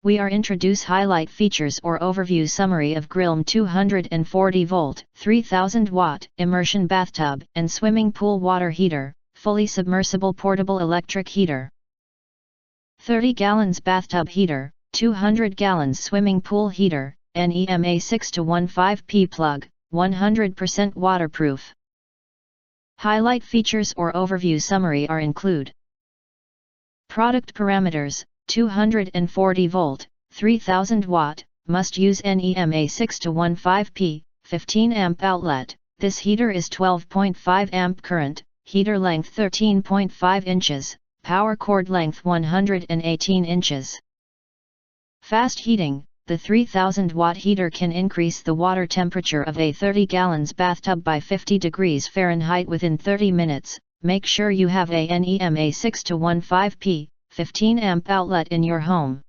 we are introduce highlight features or overview summary of GRILLME 240V 3000W Immersion Bathtub and Swimming Pool Water Heater, Fully Submersible Portable Electric Heater. 30 gallons Bathtub Heater, 200 gallons Swimming Pool Heater, NEMA 6-15P plug, 100% waterproof. Highlight features or overview summary are include. Product parameters: 240V, 3000W, must use NEMA 6-15P, 15 amp outlet. This heater is 12.5 amp current, heater length 13.5 inches, power cord length 118 inches. Fast heating: the 3000W heater can increase the water temperature of a 30 gallons bathtub by 50 degrees Fahrenheit within 30 minutes. Make sure you have a NEMA 6-15P, 15 amp outlet in your home.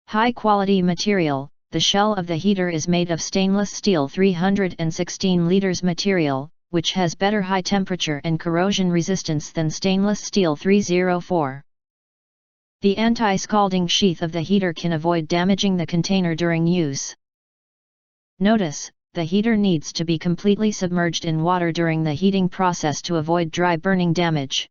High quality material: the shell of the heater is made of stainless steel 316 liters material, which has better high temperature and corrosion resistance than stainless steel 304. The anti-scalding sheath of the heater can avoid damaging the container during use. Notice: the heater needs to be completely submerged in water during the heating process to avoid dry burning damage.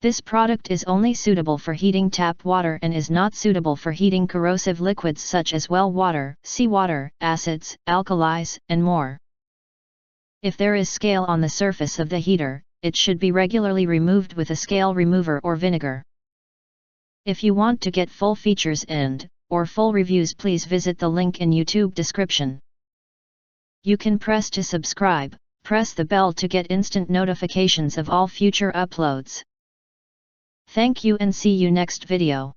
This product is only suitable for heating tap water and is not suitable for heating corrosive liquids such as well water, seawater, acids, alkalis, and more. If there is scale on the surface of the heater, it should be regularly removed with a scale remover or vinegar. If you want to get full features or full reviews, please visit the link in YouTube description. You can press to subscribe, press the bell to get instant notifications of all future uploads. Thank you and see you next video.